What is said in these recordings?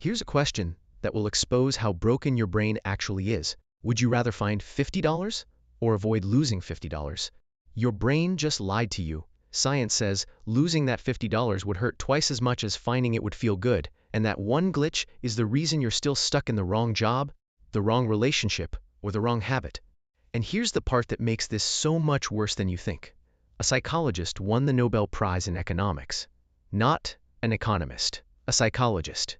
Here's a question that will expose how broken your brain actually is. Would you rather find $50 or avoid losing $50? Your brain just lied to you. Science says losing that $50 would hurt twice as much as finding it would feel good, and that one glitch is the reason you're still stuck in the wrong job, the wrong relationship, or the wrong habit. And here's the part that makes this so much worse than you think. A psychologist won the Nobel Prize in economics. Not an economist, a psychologist.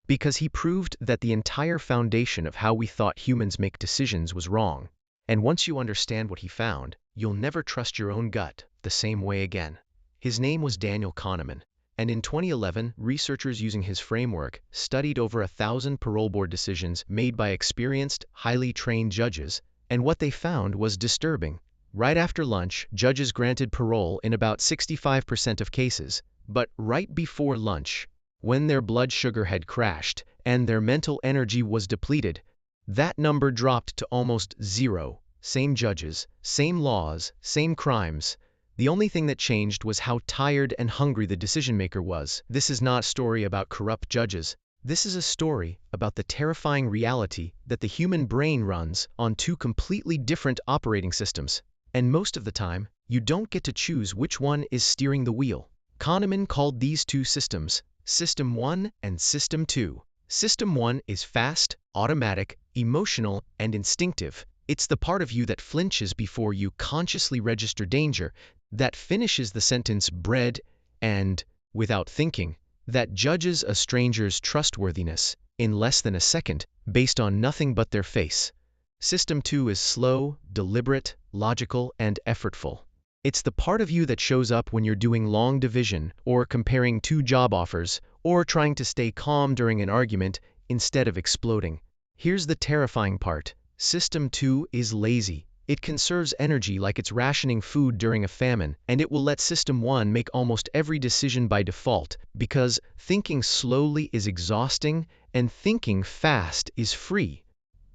Because he proved that the entire foundation of how we thought humans make decisions was wrong. And once you understand what he found, you'll never trust your own gut the same way again. His name was Daniel Kahneman, and in 2011, researchers using his framework studied over 1,000 parole board decisions made by experienced, highly trained judges, and what they found was disturbing. Right after lunch, judges granted parole in about 65% of cases, but right before lunch, when their blood sugar had crashed and their mental energy was depleted, that number dropped to almost zero. Same judges, same laws, same crimes. The only thing that changed was how tired and hungry the decision-maker was. This is not a story about corrupt judges. This is a story about the terrifying reality that the human brain runs on two completely different operating systems. And most of the time, you don't get to choose which one is steering the wheel. Kahneman called these two systems System 1 and System 2. System 1 is fast, automatic, emotional, and instinctive. It's the part of you that flinches before you consciously register danger, that finishes the sentence bread and, without thinking, that judges a stranger's trustworthiness in less than a second based on nothing but their face. System 2 is slow, deliberate, logical, and effortful. It's the part of you that shows up when you're doing long division or comparing two job offers or trying to stay calm during an argument instead of exploding. Here's the terrifying part. System 2 is lazy. It conserves energy like it's rationing food during a famine, and it will let System 1 make almost every decision by default because thinking slowly is exhausting and thinking fast is free.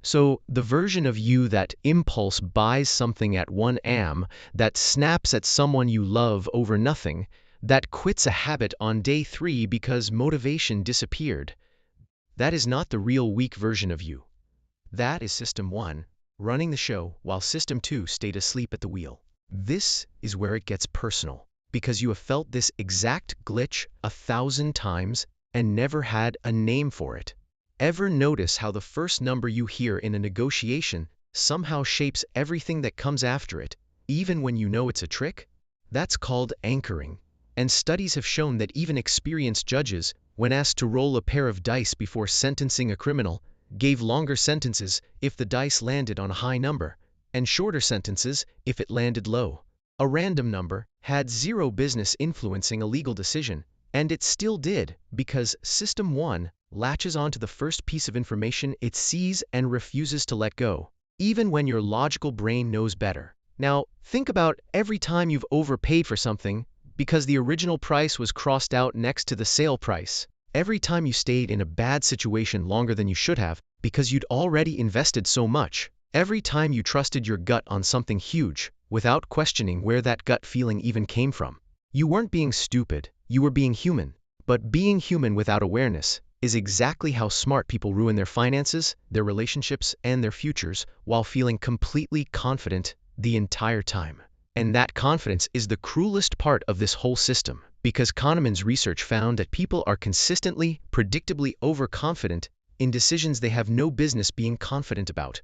So the version of you that impulse buys something at 1 a.m., that snaps at someone you love over nothing, that quits a habit on day 3 because motivation disappeared, that is not the real weak version of you. That is System 1, running the show while System 2 stayed asleep at the wheel. This is where it gets personal, because you have felt this exact glitch 1,000 times and never had a name for it. Ever notice how the first number you hear in a negotiation somehow shapes everything that comes after it, even when you know it's a trick? That's called anchoring. And studies have shown that even experienced judges, when asked to roll a pair of dice before sentencing a criminal, gave longer sentences if the dice landed on a high number, and shorter sentences if it landed low. A random number had zero business influencing a legal decision, and it still did because System 1 latches onto the first piece of information it sees and refuses to let go, even when your logical brain knows better. Now, think about every time you've overpaid for something because the original price was crossed out next to the sale price. Every time you stayed in a bad situation longer than you should have because you'd already invested so much. Every time you trusted your gut on something huge without questioning where that gut feeling even came from. You weren't being stupid, you were being human. But being human without awareness is exactly how smart people ruin their finances, their relationships, and their futures while feeling completely confident the entire time. And that confidence is the cruelest part of this whole system, because Kahneman's research found that people are consistently, predictably overconfident in decisions they have no business being confident about.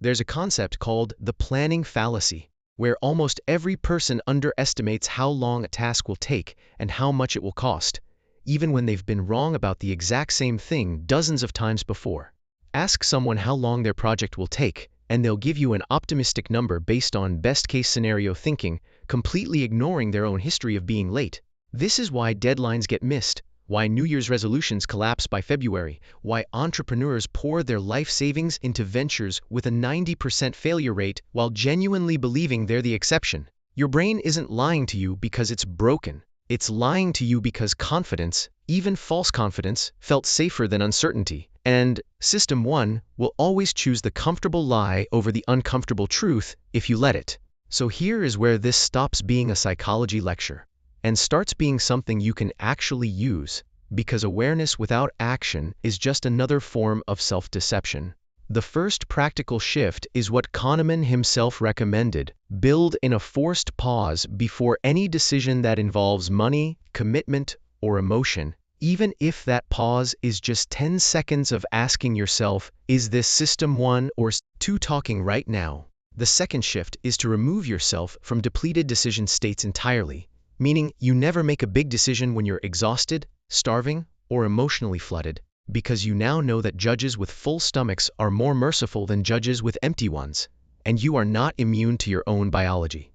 There's a concept called the planning fallacy, where almost every person underestimates how long a task will take and how much it will cost, even when they've been wrong about the exact same thing dozens of times before. Ask someone how long their project will take, and they'll give you an optimistic number based on best-case scenario thinking, completely ignoring their own history of being late. This is why deadlines get missed, why New Year's resolutions collapse by February, why entrepreneurs pour their life savings into ventures with a 90% failure rate while genuinely believing they're the exception. Your brain isn't lying to you because it's broken. It's lying to you because confidence, even false confidence, felt safer than uncertainty. And System 1 will always choose the comfortable lie over the uncomfortable truth if you let it. So here is where this stops being a psychology lecture and starts being something you can actually use. because awareness without action is just another form of self-deception. The first practical shift is what Kahneman himself recommended: build in a forced pause before any decision that involves money, commitment, or emotion, even if that pause is just 10 seconds of asking yourself, is this system 1 or 2 talking right now? The second shift is to remove yourself from depleted decision states entirely, meaning you never make a big decision when you're exhausted, starving, or emotionally flooded, because you now know that judges with full stomachs are more merciful than judges with empty ones, and you are not immune to your own biology.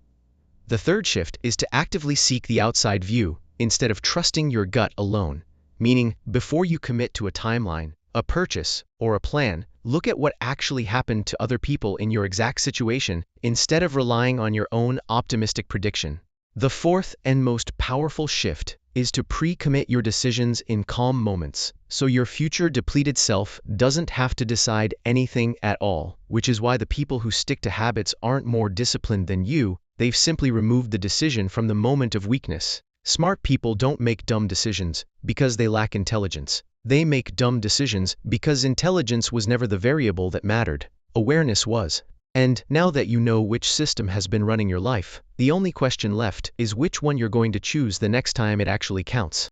The third shift is to actively seek the outside view instead of trusting your gut alone, meaning before you commit to a timeline, a purchase, or a plan, look at what actually happened to other people in your exact situation instead of relying on your own optimistic prediction. The fourth and most powerful shift is to pre-commit your decisions in calm moments, so your future depleted self doesn't have to decide anything at all, which is why the people who stick to habits aren't more disciplined than you, they've simply removed the decision from the moment of weakness. Smart people don't make dumb decisions because they lack intelligence. They make dumb decisions because intelligence was never the variable that mattered. Awareness was. And now that you know which system has been running your life, the only question left is which one you're going to choose the next time it actually counts.